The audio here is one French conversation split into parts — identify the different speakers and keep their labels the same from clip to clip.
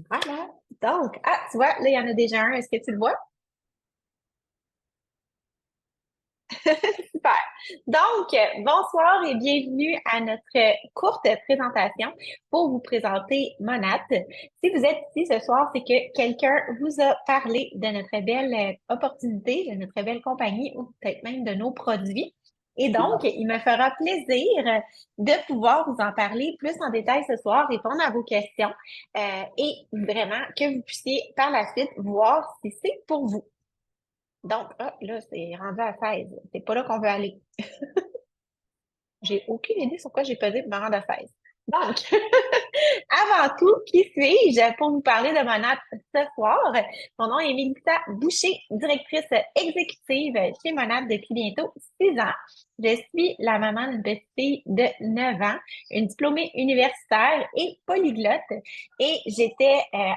Speaker 1: Voilà. Donc, tu vois, là, il y en a déjà un. Est-ce que tu le vois? Super. Donc, bonsoir et bienvenue à notre courte présentation pour vous présenter Monat. Si vous êtes ici ce soir, c'est que quelqu'un vous a parlé de notre belle opportunité, de notre belle compagnie ou peut-être même de nos produits. Et donc, il me fera plaisir de pouvoir vous en parler plus en détail ce soir, répondre à vos questions et vraiment que vous puissiez par la suite voir si c'est pour vous. Donc, là, c'est rendu à 16. C'est pas là qu'on veut aller. J'ai aucune idée sur quoi j'ai pesé pour me rendre à 16. Donc, avant tout, qui suis-je pour vous parler de mon app ce soir? Mon nom est Mélissa Boucher, directrice exécutive chez Monade depuis bientôt 6 ans. Je suis la maman d'une petite fille de 9 ans, une diplômée universitaire et polyglotte. Et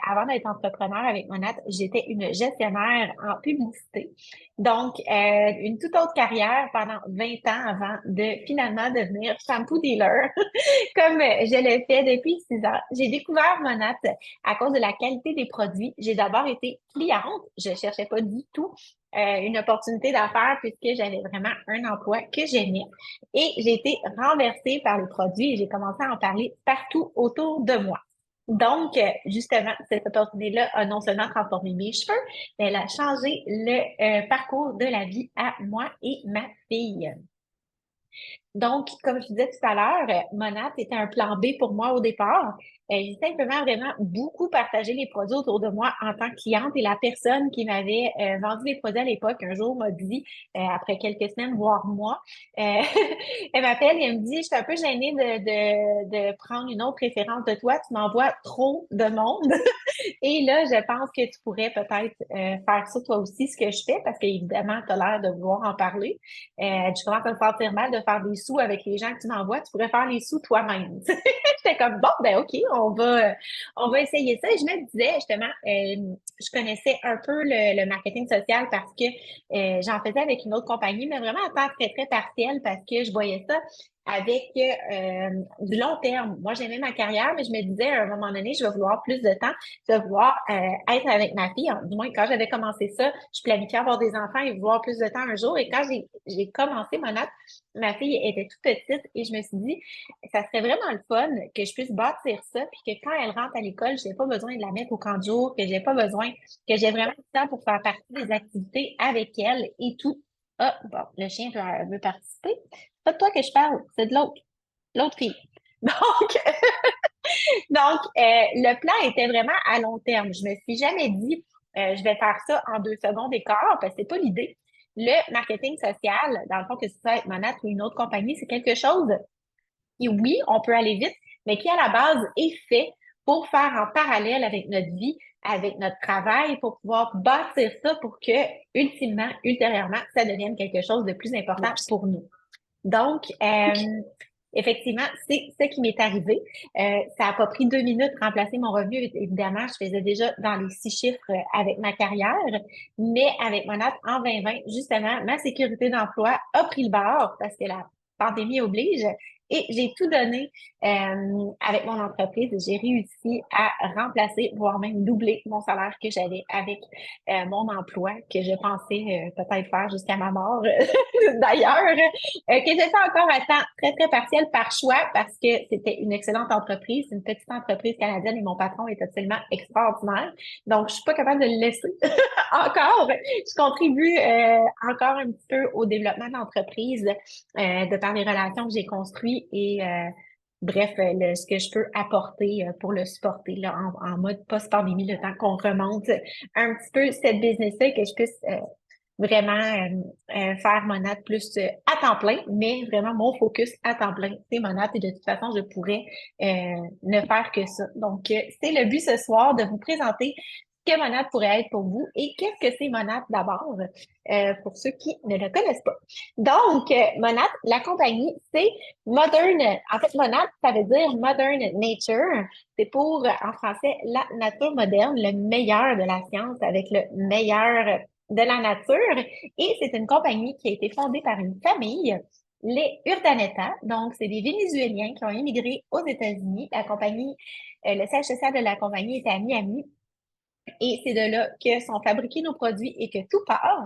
Speaker 1: avant d'être entrepreneur avec Monade, j'étais une gestionnaire en publicité. Donc, une toute autre carrière pendant 20 ans avant de finalement devenir shampoo dealer comme je le fais depuis 6 ans. J'ai découvert Monat à cause de la qualité des produits. J'ai d'abord été cliente. Je cherchais pas du tout une opportunité d'affaires puisque j'avais vraiment un emploi que j'aimais. Et j'ai été renversée par les produits et j'ai commencé à en parler partout autour de moi. Donc, justement, cette opportunité-là a non seulement transformé mes cheveux, mais elle a changé le parcours de la vie à moi et ma fille. Donc, comme je disais tout à l'heure, Monat était un plan B pour moi au départ. J'ai simplement vraiment beaucoup partagé les produits autour de moi en tant que cliente et la personne qui m'avait vendu les produits à l'époque un jour m'a dit, après quelques semaines, voire mois, euh, elle m'appelle et elle me dit, je suis un peu gênée de prendre une autre référence de toi, tu m'envoies trop de monde. Et là, je pense que tu pourrais peut-être faire ça toi aussi, ce que je fais, parce qu'évidemment, tu as l'air de vouloir en parler. Tu commences à me sentir mal de faire des sous avec les gens que tu m'envoies. Tu pourrais faire les sous toi-même. J'étais comme, bon, ben OK, on va essayer ça. Et je me disais, justement, je connaissais un peu le marketing social parce que j'en faisais avec une autre compagnie, mais vraiment à temps très, très partiel parce que je voyais ça avec du long terme. Moi, j'aimais ma carrière, mais je me disais, à un moment donné, je vais vouloir plus de temps de vouloir être avec ma fille. Du moins, quand j'avais commencé ça, je planifiais avoir des enfants et vouloir plus de temps un jour. Et quand j'ai commencé mon app, ma fille était toute petite et je me suis dit, ça serait vraiment le fun que je puisse bâtir ça, puis que quand elle rentre à l'école, je n'ai pas besoin de la mettre au camp de jour, que j'ai pas besoin, que j'ai vraiment du temps pour faire partie des activités avec elle et tout. Ah, bon, le chien veut participer. C'est pas de toi que je parle, c'est de l'autre fille. Donc, le plan était vraiment à long terme. Je me suis jamais dit, je vais faire ça en 2 secondes et quart, parce que c'est pas l'idée. Le marketing social, dans le fond, que ce soit avec Monat ou une autre compagnie, c'est quelque chose qui, oui, on peut aller vite, mais qui, à la base, est fait pour faire en parallèle avec notre vie, avec notre travail, pour pouvoir bâtir ça pour que, ultimement, ultérieurement, ça devienne quelque chose de plus important pour nous. Donc, effectivement, c'est ce qui m'est arrivé. Ça n'a pas pris 2 minutes de remplacer mon revenu. Évidemment, je faisais déjà dans les 6 chiffres avec ma carrière, mais avec mon app en 2020, justement, ma sécurité d'emploi a pris le bord parce que la pandémie oblige. Et j'ai tout donné avec mon entreprise. J'ai réussi à remplacer, voire même doubler mon salaire que j'avais avec mon emploi que je pensais peut-être faire jusqu'à ma mort d'ailleurs, que j'ai fait encore à temps très, très partiel par choix parce que c'était une excellente entreprise, une petite entreprise canadienne et mon patron est absolument extraordinaire. Donc, je suis pas capable de le laisser encore. Je contribue encore un petit peu au développement de l'entreprise de par les relations que j'ai construites et bref, ce que je peux apporter pour le supporter là, en mode post-pandémie, le temps qu'on remonte un petit peu cette business-là, que je puisse vraiment faire Monat plus à temps plein, mais vraiment mon focus à temps plein, c'est Monat et de toute façon, je pourrais ne faire que ça. Donc, c'est le but ce soir de vous présenter ce que Monat pourrait être pour vous et qu'est-ce que c'est Monat d'abord pour ceux qui ne le connaissent pas. Donc, Monat, la compagnie, c'est Modern. En fait, Monat, ça veut dire Modern Nature. C'est pour, en français, la nature moderne, le meilleur de la science avec le meilleur de la nature. Et c'est une compagnie qui a été fondée par une famille les Urdaneta. Donc, c'est des Vénézuéliens qui ont immigré aux États-Unis. La compagnie, le siège social de la compagnie est à Miami. Et c'est de là que sont fabriqués nos produits et que tout part.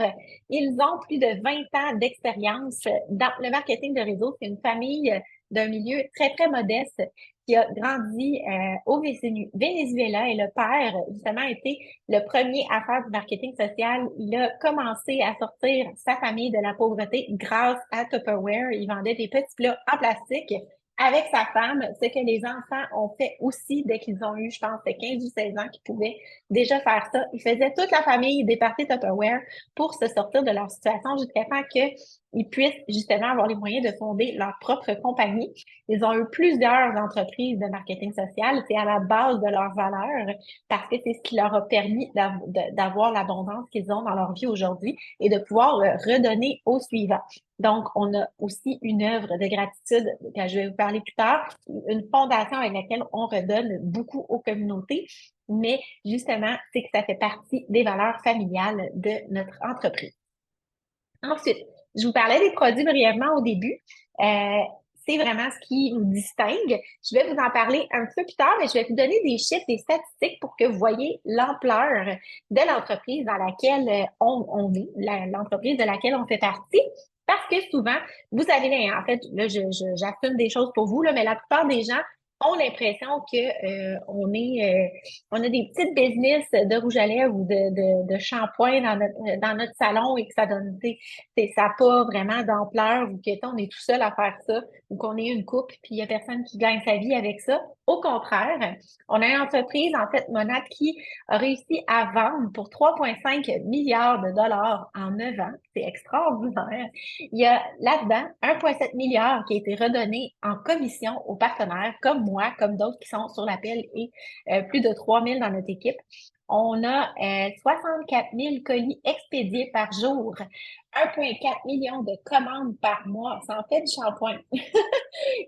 Speaker 1: Ils ont plus de 20 ans d'expérience dans le marketing de réseau. C'est une famille d'un milieu très, très modeste qui a grandi au Venezuela et le père, justement, a été le premier à faire du marketing social. Il a commencé à sortir sa famille de la pauvreté grâce à Tupperware. Il vendait des petits plats en plastique avec sa femme, ce que les enfants ont fait aussi dès qu'ils ont eu, je pense, 15 ou 16 ans, qu'ils pouvaient déjà faire ça. Ils faisaient toute la famille des parties Tupperware pour se sortir de leur situation jusqu'à temps qu'ils puissent justement avoir les moyens de fonder leur propre compagnie. Ils ont eu plusieurs entreprises de marketing social. C'est à la base de leurs valeurs parce que c'est ce qui leur a permis d'avoir l'abondance qu'ils ont dans leur vie aujourd'hui et de pouvoir le redonner aux suivants. Donc, on a aussi une œuvre de gratitude que je vais vous parler plus tard, une fondation avec laquelle on redonne beaucoup aux communautés, mais justement, c'est que ça fait partie des valeurs familiales de notre entreprise. Ensuite, je vous parlais des produits brièvement au début. Euh, c'est vraiment ce qui nous distingue. Je vais vous en parler un peu plus tard, mais je vais vous donner des chiffres, des statistiques pour que vous voyez l'ampleur de l'entreprise dans laquelle on est, l'entreprise de laquelle on fait partie. Parce que souvent, vous savez, en fait, là, j'assume des choses pour vous, là, mais la plupart des gens ont l'impression que on a des petites business de rouge à lèvres ou de shampoing dans notre salon et que ça donne, ça n'a pas vraiment d'ampleur ou que on est tout seul à faire ça ou qu'on est une couple puis il n'y a personne qui gagne sa vie avec ça. Au contraire, on a une entreprise, en fait, Monat, qui a réussi à vendre pour 3,5 milliards de dollars en 9 ans. C'est extraordinaire. Il y a là-dedans 1,7 milliard qui a été redonné en commission aux partenaires comme moi, comme d'autres qui sont sur l'appel et plus de 3 000 dans notre équipe. On a 64 000 colis expédiés par jour, 1,4 million de commandes par mois. Ça en fait du shampoing.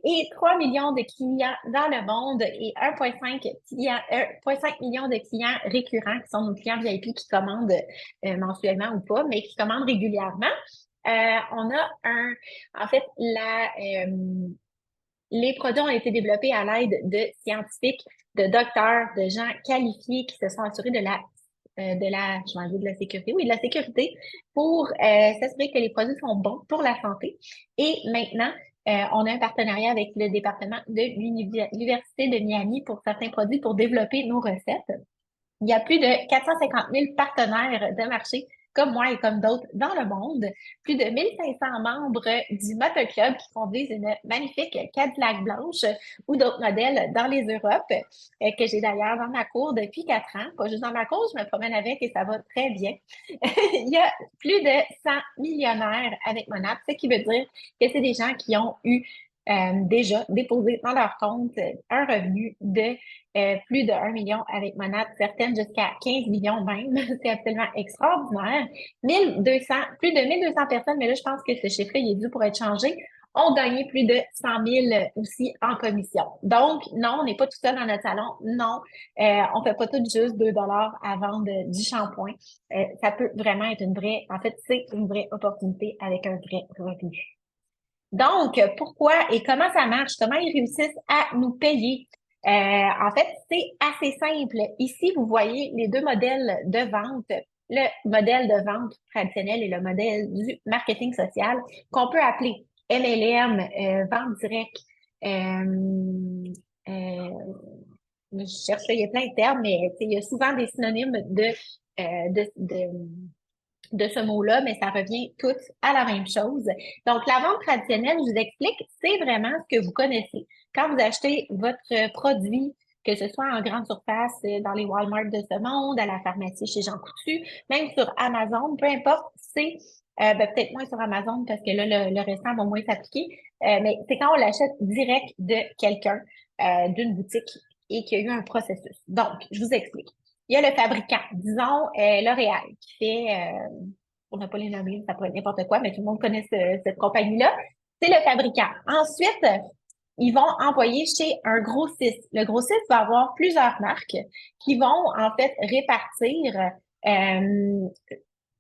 Speaker 1: Et 3 millions de clients dans le monde et 1,5 million de clients récurrents qui sont nos clients VIP qui commandent mensuellement ou pas, mais qui commandent régulièrement. On a en fait, les produits ont été développés à l'aide de scientifiques, de docteurs, de gens qualifiés qui se sont assurés je vais dire de la sécurité, oui, de la sécurité pour s'assurer que les produits sont bons pour la santé. Et maintenant, on a un partenariat avec le département de l'Université de Miami pour certains produits pour développer nos recettes. Il y a plus de 450 000 partenaires de marché comme moi et comme d'autres dans le monde, plus de 1500 membres du Motor Club qui conduisent une magnifique Cadillac blanche ou d'autres modèles dans les Europes, que j'ai d'ailleurs dans ma cour depuis 4 ans. Pas juste dans ma cour, je me promène avec et ça va très bien. Il y a plus de 100 millionnaires avec mon app, ce qui veut dire que c'est des gens qui ont eu déjà déposé dans leur compte un revenu de plus de 1 million avec Monat, certaines jusqu'à 15 millions même. C'est absolument extraordinaire. 1200, plus de 1200 personnes, mais là, je pense que ce chiffre il est dû pour être changé, ont gagné plus de 100 000 aussi en commission. Donc, non, on n'est pas tout seul dans notre salon. Non, on fait pas tout juste 2 dollars à vendre du shampoing. Ça peut vraiment être en fait, c'est une vraie opportunité avec un vrai revenu. Donc, pourquoi et comment ça marche? Comment ils réussissent à nous payer? En fait, c'est assez simple. Ici, vous voyez les deux modèles de vente, le modèle de vente traditionnel et le modèle du marketing social qu'on peut appeler MLM, vente directe. Je cherche, il y a plein de termes, mais il y a souvent des synonymes de ce mot-là, mais ça revient tout à la même chose. Donc, la vente traditionnelle, je vous explique, c'est vraiment ce que vous connaissez. Quand vous achetez votre produit, que ce soit en grande surface, dans les Walmart de ce monde, à la pharmacie chez Jean Coutu, même sur Amazon, peu importe, c'est peut-être moins sur Amazon parce que là, le restant va moins s'appliquer, mais c'est quand on l'achète direct de quelqu'un, d'une boutique et qu'il y a eu un processus. Donc, je vous explique. Il y a le fabricant, disons L'Oréal, qui fait, on n'a pas les nommer, ça pourrait être n'importe quoi, mais tout le monde connaît cette compagnie-là. C'est le fabricant. Ensuite, ils vont envoyer chez un grossiste. Le grossiste va avoir plusieurs marques qui vont en fait répartir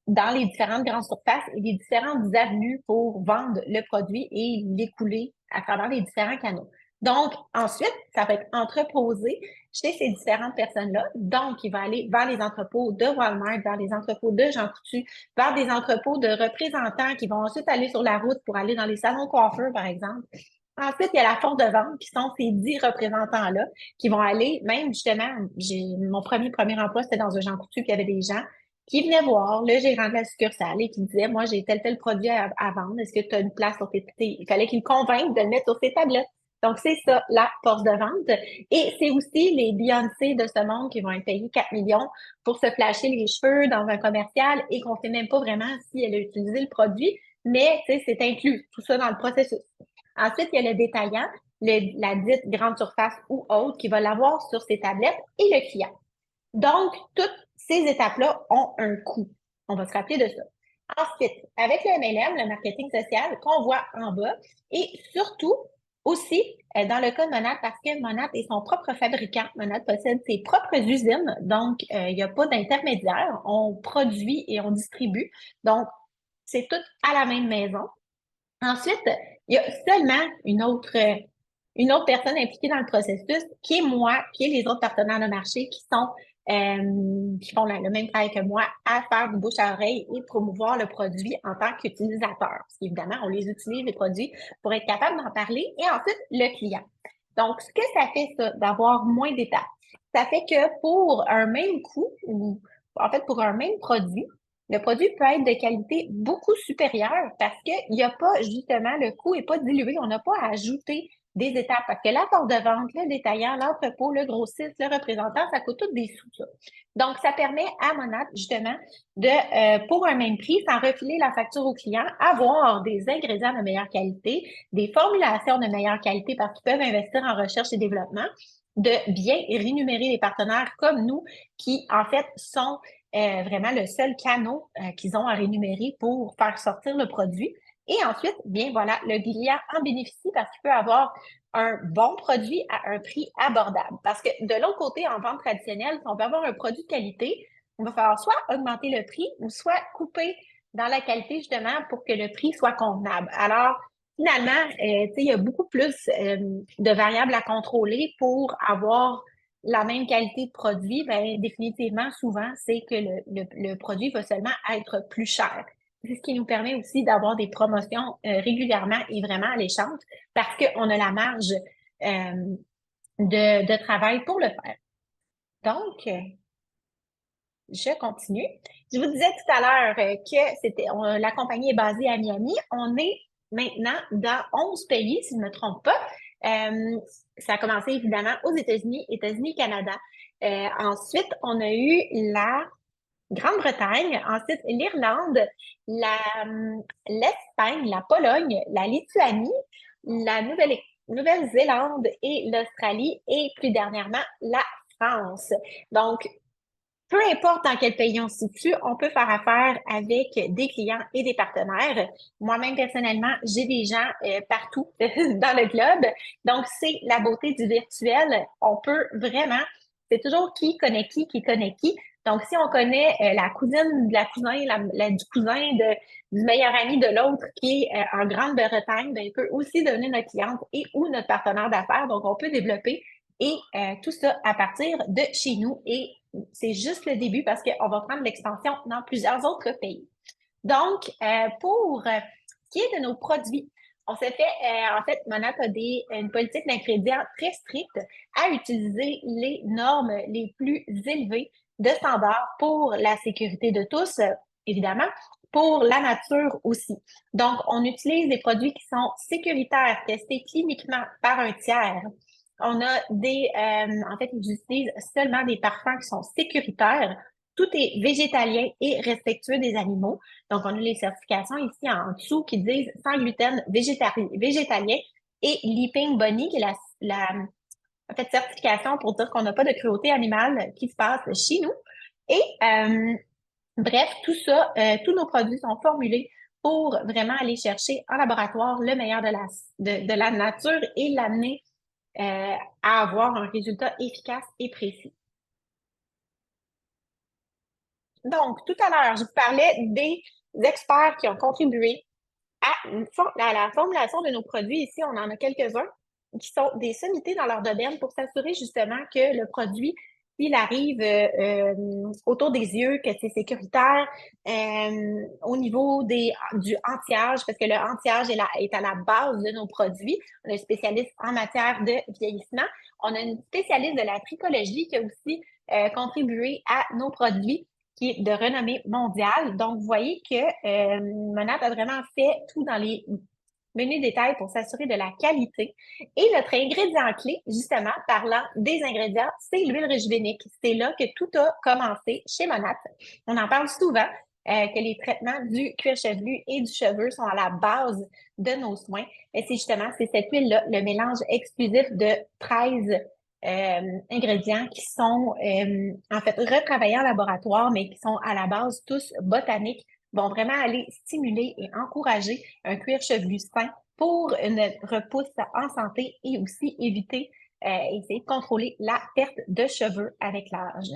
Speaker 1: dans les différentes grandes surfaces et les différentes avenues pour vendre le produit et l'écouler à travers les différents canaux. Donc, ensuite, ça va être entreposé chez ces différentes personnes-là. Donc, il va aller vers les entrepôts de Walmart, vers les entrepôts de Jean Coutu, vers des entrepôts de représentants qui vont ensuite aller sur la route pour aller dans les salons coiffeurs, par exemple. Ensuite, il y a la force de vente qui sont ces 10 représentants-là qui vont aller, même justement, mon premier emploi, c'était dans un Jean Coutu, puis il y avait des gens qui venaient voir le gérant de la succursale et qui me disait, moi, j'ai tel produit à vendre. Est-ce que tu as une place sur tes... Il fallait qu'il convainque de le mettre sur ses tablettes. Donc, c'est ça, la force de vente. Et c'est aussi les Beyoncé de ce monde qui vont être payés 4 millions pour se flasher les cheveux dans un commercial et qu'on ne sait même pas vraiment si elle a utilisé le produit, mais c'est inclus, tout ça dans le processus. Ensuite, il y a le détaillant, la dite grande surface ou autre qui va l'avoir sur ses tablettes et le client. Donc, toutes ces étapes-là ont un coût. On va se rappeler de ça. Ensuite, avec le MLM, le marketing social, qu'on voit en bas, et surtout aussi dans le cas de Monat, parce que Monat est son propre fabricant. Monat possède ses propres usines, donc il n'y a pas d'intermédiaire. On produit et on distribue. Donc, c'est tout à la même maison. Ensuite, il y a seulement une autre personne impliquée dans le processus, qui est moi, qui est les autres partenaires de marché qui font le même travail que moi à faire du bouche à oreille et promouvoir le produit en tant qu'utilisateur. Parce qu'évidemment, on les utilise, les produits, pour être capable d'en parler. Et ensuite, le client. Donc, ce que ça fait, ça, d'avoir moins d'étapes, ça fait que pour un même coût, ou en fait, pour un même produit, le produit peut être de qualité beaucoup supérieure parce qu'il n'y a pas, justement, le coût n'est pas dilué. On n'a pas à ajouter des étapes parce que la porte de vente, le détaillant, l'entrepôt, le grossiste, le représentant, ça coûte tous des sous, ça. Donc, ça permet à Monat, justement, de, pour un même prix, sans refiler la facture au client, avoir des ingrédients de meilleure qualité, des formulations de meilleure qualité parce qu'ils peuvent investir en recherche et développement, de bien rémunérer les partenaires comme nous qui, en fait, sont vraiment le seul canal qu'ils ont à rémunérer pour faire sortir le produit. Et ensuite, bien voilà, le client en bénéficie parce qu'il peut avoir un bon produit à un prix abordable. Parce que de l'autre côté, en vente traditionnelle, si on veut avoir un produit de qualité, on va falloir soit augmenter le prix ou soit couper dans la qualité justement pour que le prix soit convenable. Alors, finalement, il y a beaucoup plus de variables à contrôler pour avoir la même qualité de produit, ben, définitivement, souvent, c'est que le produit va seulement être plus cher. C'est ce qui nous permet aussi d'avoir des promotions régulièrement et vraiment alléchantes parce qu'on a la marge de travail pour le faire. Donc, je continue. Je vous disais tout à l'heure que la compagnie est basée à Miami. On est maintenant dans 11 pays, si je ne me trompe pas. Ça a commencé évidemment aux États-Unis, Canada. Ensuite, on a eu la Grande-Bretagne, ensuite l'Irlande, l'Espagne, la Pologne, la Lituanie, la Nouvelle-Zélande et l'Australie et plus dernièrement la France. Donc, peu importe dans quel pays on se situe, on peut faire affaire avec des clients et des partenaires. Moi-même, personnellement, j'ai des gens partout dans le globe. Donc, c'est la beauté du virtuel. On peut vraiment, c'est toujours qui connaît qui connaît qui. Donc, si on connaît la cousine de la cousine, du cousin du meilleur ami de l'autre qui est en Grande-Bretagne, ben, il peut aussi devenir notre cliente et ou notre partenaire d'affaires. Donc, on peut développer et tout ça à partir de chez nous. Et c'est juste le début parce qu'on va prendre l'expansion dans plusieurs autres pays. Donc, pour ce qui est de nos produits, on s'est fait, en fait, Monat a une politique d'ingrédients très stricte à utiliser les normes les plus élevées de standards pour la sécurité de tous, évidemment, pour la nature aussi. Donc, on utilise des produits qui sont sécuritaires, testés cliniquement par un tiers. On a en fait, ils utilisent seulement des parfums qui sont sécuritaires. Tout est végétalien et respectueux des animaux. Donc, on a les certifications ici en dessous qui disent sans gluten, végétalien et Leaping Bunny, qui est en fait, certification pour dire qu'on n'a pas de cruauté animale qui se passe chez nous. Et bref, tout ça, tous nos produits sont formulés pour vraiment aller chercher en laboratoire le meilleur de la nature et l'amener à avoir un résultat efficace et précis. Donc, tout à l'heure, je vous parlais des experts qui ont contribué à la formulation de nos produits. Ici, on en a quelques-uns qui sont des sommités dans leur domaine pour s'assurer justement que le produit, s'il arrive autour des yeux, que c'est sécuritaire au niveau du anti-âge, parce que le anti-âge est à la base de nos produits. On a un spécialiste en matière de vieillissement. On a une spécialiste de la tricologie qui a aussi contribué à nos produits qui est de renommée mondiale. Donc, vous voyez que Monat a vraiment fait tout dans les menus détails pour s'assurer de la qualité. Et notre ingrédient clé, justement, parlant des ingrédients, c'est l'huile régivinique. C'est là que tout a commencé chez Monat. On en parle souvent, que les traitements du cuir chevelu et du cheveu sont à la base de nos soins. Et c'est cette huile-là, le mélange exclusif de 13 ingrédients qui sont en fait retravaillés en laboratoire, mais qui sont à la base tous botaniques, vont vraiment aller stimuler et encourager un cuir chevelu sain pour une repousse en santé et aussi éviter essayer de contrôler la perte de cheveux avec l'âge.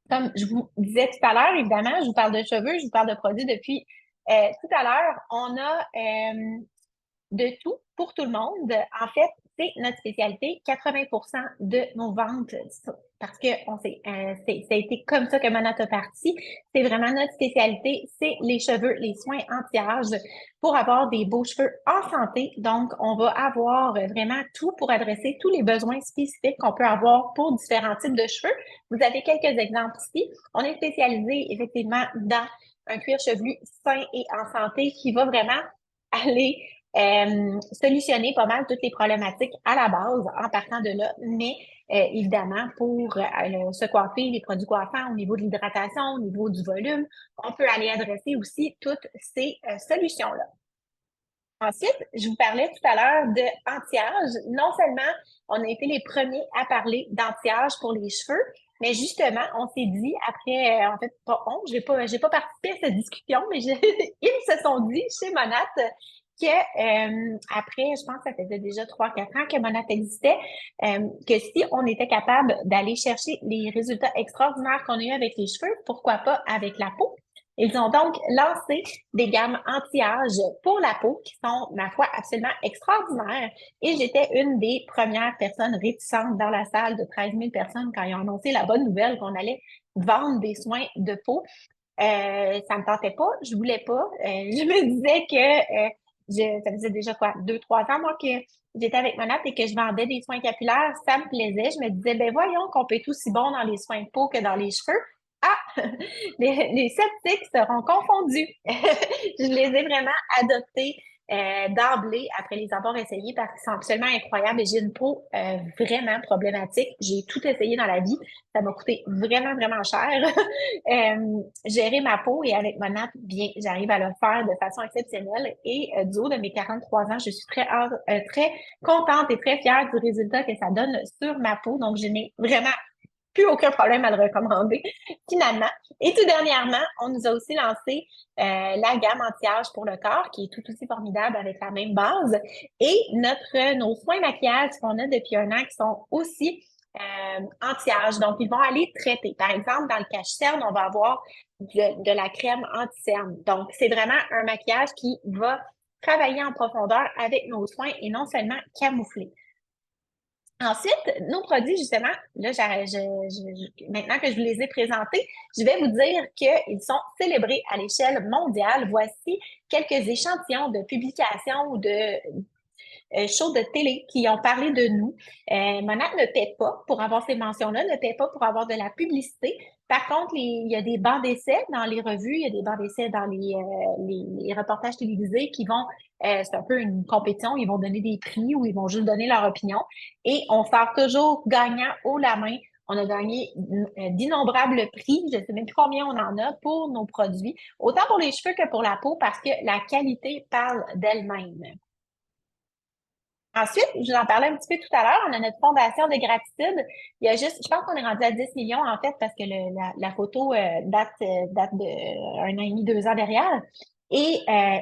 Speaker 1: Comme je vous disais tout à l'heure, évidemment, je vous parle de cheveux, je vous parle de produits depuis tout à l'heure. On a de tout pour tout le monde. En fait, c'est notre spécialité. 80% de nos ventes, parce que ça a été comme ça que Monat a parti. C'est vraiment notre spécialité, c'est les cheveux, les soins anti-âge pour avoir des beaux cheveux en santé. Donc, on va avoir vraiment tout pour adresser tous les besoins spécifiques qu'on peut avoir pour différents types de cheveux. Vous avez quelques exemples ici. On est spécialisé effectivement dans un cuir chevelu sain et en santé qui va vraiment aller solutionner pas mal toutes les problématiques à la base en partant de là, mais évidemment, pour se coiffer, les produits coiffants au niveau de l'hydratation, au niveau du volume, on peut aller adresser aussi toutes ces solutions-là. Ensuite, je vous parlais tout à l'heure de anti-âge. Non seulement on a été les premiers à parler d'anti-âge pour les cheveux, mais justement, on s'est dit après, en fait, pas on, j'ai pas participé à cette discussion, mais ils se sont dit chez Monat que après, je pense que ça faisait déjà 3-4 ans que Monat existait, que si on était capable d'aller chercher les résultats extraordinaires qu'on a eu avec les cheveux, pourquoi pas avec la peau? Ils ont donc lancé des gammes anti-âge pour la peau qui sont, ma foi, absolument extraordinaires. Et j'étais une des premières personnes réticentes dans la salle de 13 000 personnes quand ils ont annoncé la bonne nouvelle qu'on allait vendre des soins de peau. Ça me tentait pas, je voulais pas. Je me disais que ça faisait déjà quoi, 2-3 ans, moi, que j'étais avec Monat et que je vendais des soins capillaires. Ça me plaisait. Je me disais, ben voyons qu'on peut être aussi bon dans les soins de peau que dans les cheveux. Ah, les sceptiques seront confondus. Je les ai vraiment adoptés d'emblée après les avoir essayés parce qu'ils sont absolument incroyables et j'ai une peau vraiment problématique. J'ai tout essayé dans la vie. Ça m'a coûté vraiment, vraiment cher. Gérer ma peau et avec mon app, bien, j'arrive à le faire de façon exceptionnelle et du haut de mes 43 ans, je suis très contente et très fière du résultat que ça donne sur ma peau. Donc, je n'ai vraiment plus aucun problème à le recommander, finalement. Et tout dernièrement, on nous a aussi lancé la gamme anti-âge pour le corps, qui est tout aussi formidable avec la même base. Et nos soins maquillage qu'on a depuis un an qui sont aussi anti-âge. Donc, ils vont aller traiter. Par exemple, dans le cache-cerne, on va avoir de la crème anti-cerne. Donc, c'est vraiment un maquillage qui va travailler en profondeur avec nos soins et non seulement camoufler. Ensuite, nos produits, justement, là, maintenant que je vous les ai présentés, je vais vous dire qu'ils sont célébrés à l'échelle mondiale. Voici quelques échantillons de publications ou de shows de télé qui ont parlé de nous. Monat ne paie pas pour avoir ces mentions-là, ne paie pas pour avoir de la publicité. Par contre, il y a des bancs d'essai dans les revues, il y a des bancs d'essai dans les reportages télévisés qui vont, c'est un peu une compétition, ils vont donner des prix ou ils vont juste donner leur opinion. Et on sort toujours gagnant haut la main. On a gagné d'innombrables prix, je ne sais même plus combien on en a pour nos produits, autant pour les cheveux que pour la peau, parce que la qualité parle d'elle-même. Ensuite, je vous en parlais un petit peu tout à l'heure, on a notre fondation de gratitude. Il y a juste, je pense qu'on est rendu à 10 millions en fait parce que la photo date de 1 an et demi, 2 ans derrière. Et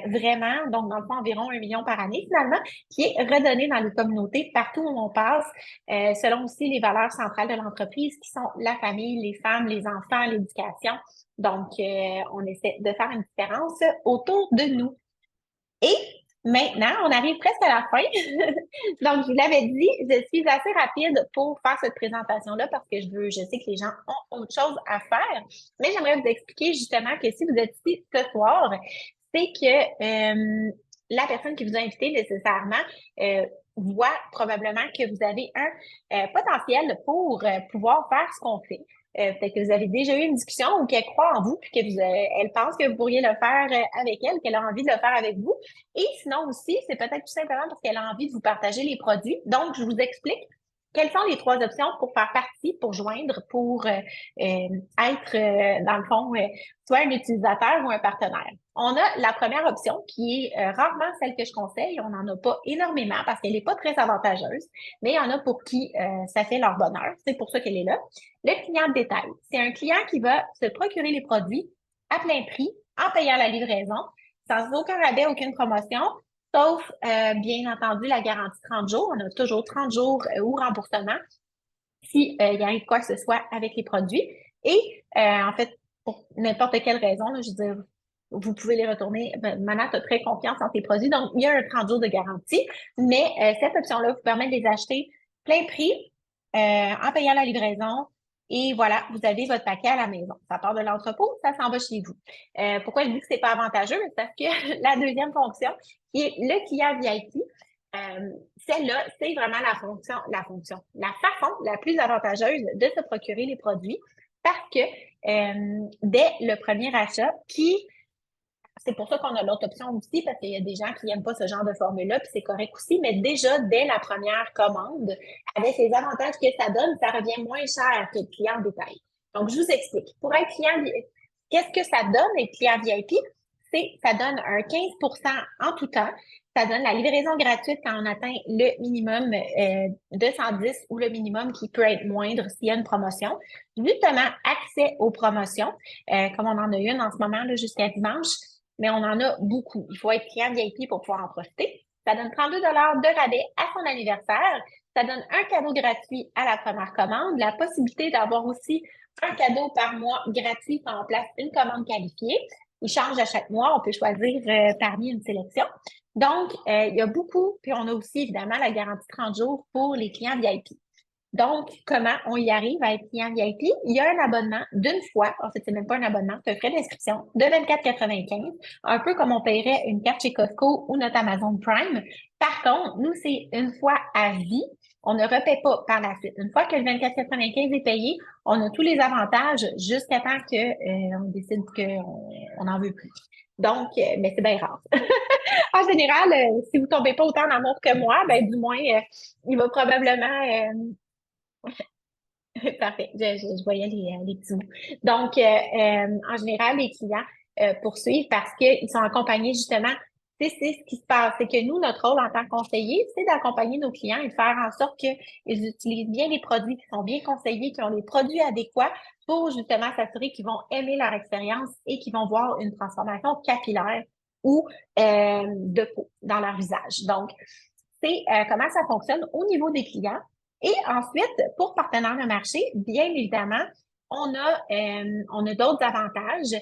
Speaker 1: vraiment, donc dans le fond, environ 1 million par année finalement, qui est redonné dans les communautés partout où on passe, selon aussi les valeurs centrales de l'entreprise qui sont la famille, les femmes, les enfants, l'éducation. Donc, on essaie de faire une différence autour de nous. Et maintenant, on arrive presque à la fin. Donc, je vous l'avais dit, je suis assez rapide pour faire cette présentation-là parce que je sais que les gens ont autre chose à faire. Mais j'aimerais vous expliquer justement que si vous êtes ici ce soir, c'est que la personne qui vous a invité nécessairement voit probablement que vous avez un potentiel pour pouvoir faire ce qu'on fait. Peut-être que vous avez déjà eu une discussion ou qu'elle croit en vous, puis que elle pense que vous pourriez le faire avec elle, qu'elle a envie de le faire avec vous. Et sinon aussi, c'est peut-être tout simplement parce qu'elle a envie de vous partager les produits. Donc, je vous explique quelles sont les 3 options pour faire partie, pour joindre, pour être, dans le fond, soit un utilisateur ou un partenaire. On a la première option qui est rarement celle que je conseille. On n'en a pas énormément parce qu'elle n'est pas très avantageuse, mais il y en a pour qui ça fait leur bonheur. C'est pour ça qu'elle est là. Le client de détail. C'est un client qui va se procurer les produits à plein prix en payant la livraison, sans aucun rabais, aucune promotion, sauf, bien entendu, la garantie 30 jours. On a toujours 30 jours ou remboursement si il arrive quoi que ce soit avec les produits. Et en fait, pour n'importe quelle raison, là, je veux dire, vous pouvez les retourner. Manat a très confiance en ses produits, donc il y a un 30 jours de garantie. Mais cette option-là vous permet de les acheter plein prix en payant la livraison. Et voilà, vous avez votre paquet à la maison. Ça part de l'entrepôt, ça s'en va chez vous. Pourquoi je dis que c'est pas avantageux? Parce que la deuxième fonction, qui est le client VIP, celle-là, c'est vraiment la façon la plus avantageuse de se procurer les produits parce que dès le premier achat, c'est pour ça qu'on a l'autre option aussi, parce qu'il y a des gens qui n'aiment pas ce genre de formule-là, puis c'est correct aussi, mais déjà, dès la première commande, avec les avantages que ça donne, ça revient moins cher que le client en détail. Donc, je vous explique. Pour être client, qu'est-ce que ça donne être client VIP? Ça donne un 15 en tout temps. Ça donne la livraison gratuite quand on atteint le minimum de 110 ou le minimum qui peut être moindre s'il y a une promotion. Justement, accès aux promotions, comme on en a une en ce moment là, jusqu'à dimanche, mais on en a beaucoup. Il faut être client VIP pour pouvoir en profiter. Ça donne 32 de rabais à son anniversaire. Ça donne un cadeau gratuit à la première commande, la possibilité d'avoir aussi un cadeau par mois gratuit quand on place une commande qualifiée. Il change à chaque mois. On peut choisir parmi une sélection. Donc, il y a beaucoup. Puis, on a aussi, évidemment, la garantie 30 jours pour les clients VIP. Donc, comment on y arrive à être client VIP? Il y a un abonnement d'une fois. En fait, c'est même pas un abonnement, c'est un frais d'inscription de 24,95, un peu comme on paierait une carte chez Costco ou notre Amazon Prime. Par contre, nous, c'est une fois à vie. On ne repaie pas par la suite. Une fois que le 24,95 est payé, on a tous les avantages jusqu'à temps qu'on décide qu'on n'en veut plus. Donc, mais c'est bien rare. En général, si vous tombez pas autant en amour que moi, ben du moins, il va probablement parfait. Je voyais les petits mots. Donc, en général, les clients poursuivent parce qu'ils sont accompagnés justement. C'est ce qui se passe. C'est que nous, notre rôle en tant que conseiller, c'est d'accompagner nos clients et de faire en sorte qu'ils utilisent bien les produits, qui sont bien conseillés, qui ont les produits adéquats pour justement s'assurer qu'ils vont aimer leur expérience et qu'ils vont voir une transformation capillaire ou de peau dans leur visage. Donc, c'est comment ça fonctionne au niveau des clients. Et ensuite, pour partenaires de marché, bien évidemment, on a d'autres avantages.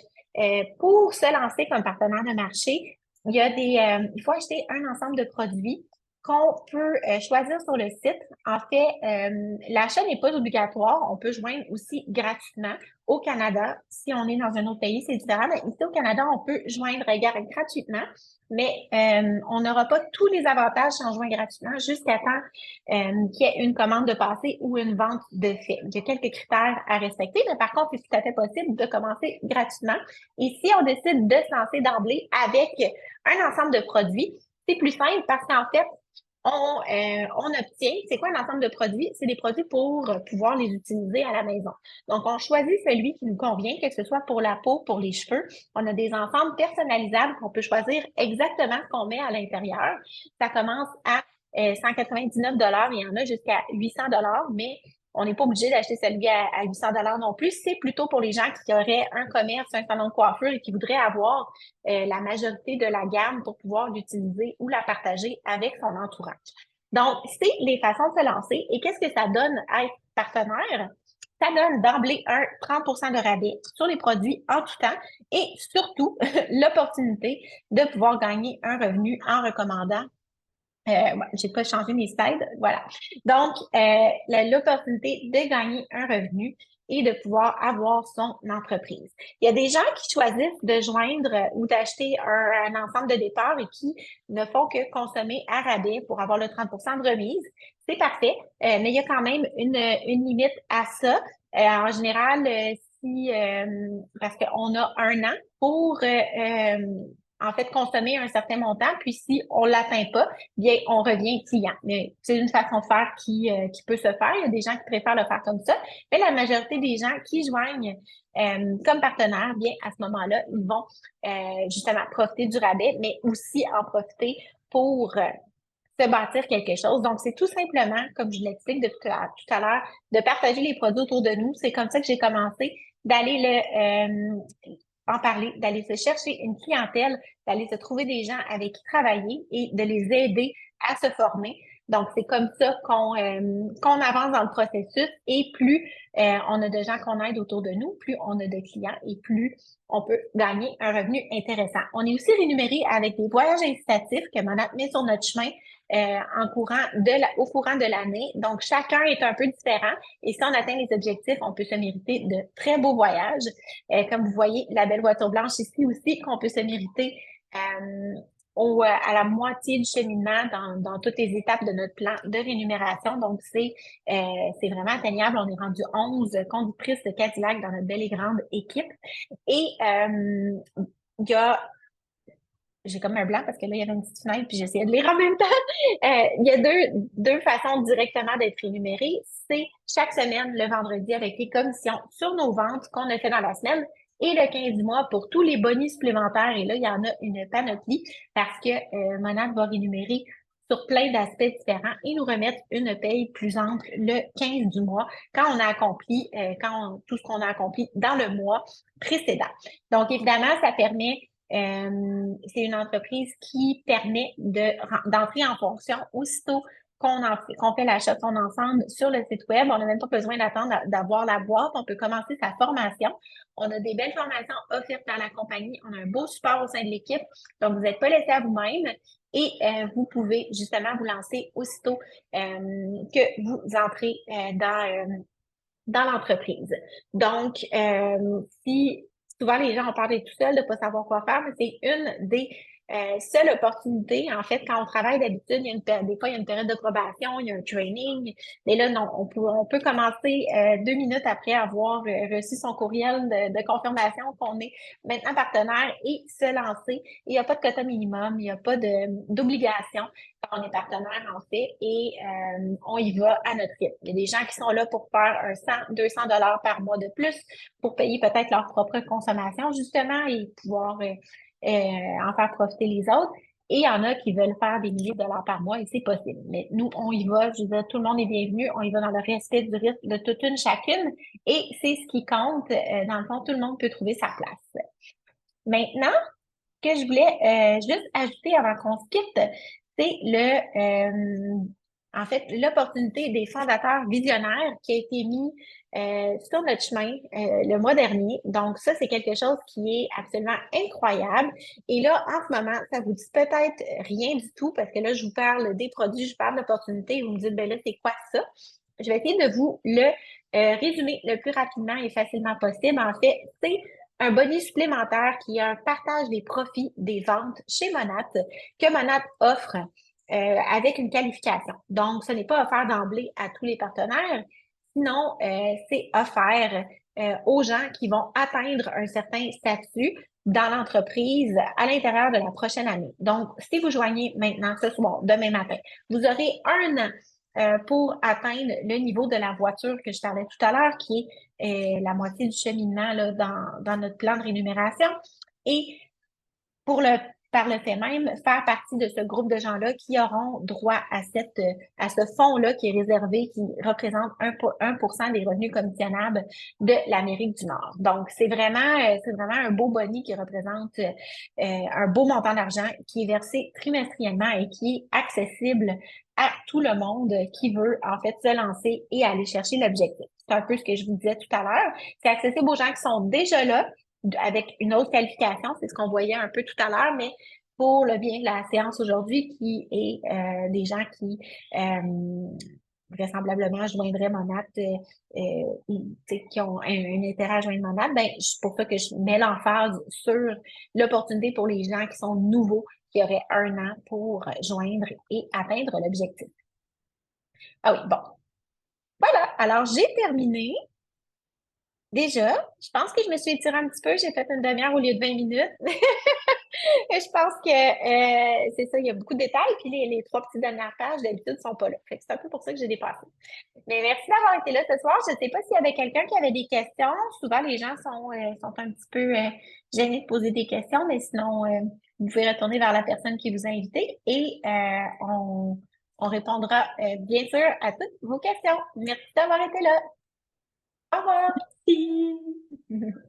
Speaker 1: Pour se lancer comme partenaire de marché, il faut acheter un ensemble de produits qu'on peut choisir sur le site. En fait, l'achat n'est pas obligatoire. On peut joindre aussi gratuitement au Canada. Si on est dans un autre pays, c'est différent. Mais ici, au Canada, on peut joindre gratuitement, mais on n'aura pas tous les avantages en joignant gratuitement jusqu'à temps qu'il y ait une commande de passé ou une vente de fait. Il y a quelques critères à respecter, mais par contre, c'est tout à fait possible de commencer gratuitement. Et si on décide de se lancer d'emblée avec un ensemble de produits, c'est plus simple parce qu'en fait, on obtient, c'est quoi un ensemble de produits? C'est des produits pour pouvoir les utiliser à la maison. Donc, on choisit celui qui nous convient, que ce soit pour la peau, pour les cheveux. On a des ensembles personnalisables qu'on peut choisir exactement ce qu'on met à l'intérieur. Ça commence à 199 $, il y en a jusqu'à 800 $, mais On n'est pas obligé d'acheter celui à 800 non plus. C'est plutôt pour les gens qui auraient un commerce, un salon de coiffure et qui voudraient avoir la majorité de la gamme pour pouvoir l'utiliser ou la partager avec son entourage. Donc, c'est les façons de se lancer. Et qu'est-ce que ça donne à être partenaire? Ça donne d'emblée un 30 de rabais sur les produits en tout temps et surtout l'opportunité de pouvoir gagner un revenu en recommandant. Ouais, j'ai pas changé mes slides, voilà. Donc, l'opportunité de gagner un revenu et de pouvoir avoir son entreprise. Il y a des gens qui choisissent de joindre ou d'acheter un ensemble de départ et qui ne font que consommer à rabais pour avoir le 30 de remise. C'est parfait, mais il y a quand même une limite à ça. En général, si parce qu'on a un an pour en fait consommer un certain montant, puis si on l'atteint pas, bien, on revient client. Mais c'est une façon de faire qui peut se faire. Il y a des gens qui préfèrent le faire comme ça. Mais la majorité des gens qui joignent comme partenaire, bien, à ce moment-là, ils vont justement profiter du rabais, mais aussi en profiter pour se bâtir quelque chose. Donc, c'est tout simplement, comme je l'explique tout à l'heure, de partager les produits autour de nous. C'est comme ça que j'ai commencé, d'aller en parler, d'aller se chercher une clientèle, d'aller se trouver des gens avec qui travailler et de les aider à se former. Donc, c'est comme ça qu'on avance dans le processus et plus on a de gens qu'on aide autour de nous, plus on a de clients et plus on peut gagner un revenu intéressant. On est aussi rémunéré avec des voyages incitatifs que Monat met sur notre chemin au courant de l'année. Donc, chacun est un peu différent et si on atteint les objectifs, on peut se mériter de très beaux voyages. Comme vous voyez, la belle voiture blanche ici aussi, qu'on peut se mériter à la moitié du cheminement dans toutes les étapes de notre plan de rémunération. Donc, c'est vraiment atteignable. On est rendu 11 conductrices de Cadillac dans notre belle et grande équipe. Et il y a j'ai comme un blanc parce que là, il y avait une petite fenêtre puis j'essayais de lire en même temps. Il y a deux façons directement d'être rémunéré. C'est chaque semaine, le vendredi, avec les commissions sur nos ventes qu'on a fait dans la semaine et le 15 du mois pour tous les bonus supplémentaires. Et là, il y en a une panoplie parce que Monad va rémunérer sur plein d'aspects différents et nous remettre une paye plus ample le 15 du mois quand on a accompli tout ce qu'on a accompli dans le mois précédent. Donc, évidemment, ça permet c'est une entreprise qui permet d'entrer en fonction aussitôt qu'on fait l'achat de son ensemble sur le site web. On n'a même pas besoin d'attendre d'avoir la boîte. On peut commencer sa formation. On a des belles formations offertes par la compagnie. On a un beau support au sein de l'équipe. Donc, vous n'êtes pas laissé à vous-même et vous pouvez justement vous lancer aussitôt que vous entrez dans l'entreprise. Donc, si souvent les gens ont peur d'être tout seul, de ne pas savoir quoi faire, mais c'est une des seules opportunités. En fait, quand on travaille d'habitude, des fois, il y a une période de probation, il y a un training. Mais là, non, on peut commencer 2 minutes après avoir reçu son courriel de confirmation qu'on est maintenant partenaire et se lancer. Il n'y a pas de quota minimum, il n'y a pas d'obligation quand on est partenaire, en fait, et on y va à notre rythme. Il y a des gens qui sont là pour faire un 100, 200 dollars par mois de plus pour payer peut-être leur propre consommation, justement, et pouvoir en faire profiter les autres. Et il y en a qui veulent faire des milliers de dollars par mois et c'est possible. Mais nous, on y va, je veux dire, tout le monde est bienvenu, on y va dans le respect du rythme de toute une chacune et c'est ce qui compte. Dans le fond, tout le monde peut trouver sa place. Maintenant, ce que je voulais juste ajouter avant qu'on se quitte, c'est en fait, l'opportunité des fondateurs visionnaires qui a été mis sur notre chemin le mois dernier. Donc, ça, c'est quelque chose qui est absolument incroyable. Et là, en ce moment, ça vous dit peut-être rien du tout parce que là, je vous parle des produits, je parle d'opportunités et vous me dites, ben là, c'est quoi ça? Je vais essayer de vous le résumer le plus rapidement et facilement possible. En fait, c'est un bonus supplémentaire qui est un partage des profits des ventes chez Monat que Monat offre avec une qualification. Donc, ce n'est pas offert d'emblée à tous les partenaires, sinon, c'est offert aux gens qui vont atteindre un certain statut dans l'entreprise à l'intérieur de la prochaine année. Donc, si vous joignez maintenant, ce soir, demain matin, vous aurez un an pour atteindre le niveau de la voiture que je parlais tout à l'heure, qui est la moitié du cheminement là, dans notre plan de rémunération. Et pour le par le fait même, faire partie de ce groupe de gens-là qui auront droit à ce fonds-là qui est réservé, qui représente 1% des revenus commissionnables de l'Amérique du Nord. Donc, c'est vraiment un beau boni qui représente un beau montant d'argent qui est versé trimestriellement et qui est accessible à tout le monde qui veut en fait se lancer et aller chercher l'objectif. C'est un peu ce que je vous disais tout à l'heure. C'est accessible aux gens qui sont déjà là avec une autre qualification, c'est ce qu'on voyait un peu tout à l'heure, mais pour le bien de la séance aujourd'hui, qui est des gens qui vraisemblablement joindraient Monat, qui ont un intérêt à joindre Monat, ben, c'est pour ça que je mets l'emphase sur l'opportunité pour les gens qui sont nouveaux, qui auraient 1 an pour joindre et atteindre l'objectif. Ah oui, bon. Voilà, alors j'ai terminé. Déjà, je pense que je me suis étirée un petit peu. J'ai fait une demi-heure au lieu de 20 minutes. Et je pense que c'est ça, il y a beaucoup de détails. Puis les trois petites dernières pages, d'habitude, ne sont pas là. Fait que c'est un peu pour ça que j'ai dépassé. Mais merci d'avoir été là ce soir. Je ne sais pas s'il y avait quelqu'un qui avait des questions. Souvent, les gens sont un petit peu gênés de poser des questions, mais sinon, vous pouvez retourner vers la personne qui vous a invité et on répondra bien sûr à toutes vos questions. Merci d'avoir été là. Au revoir.
Speaker 2: Merci.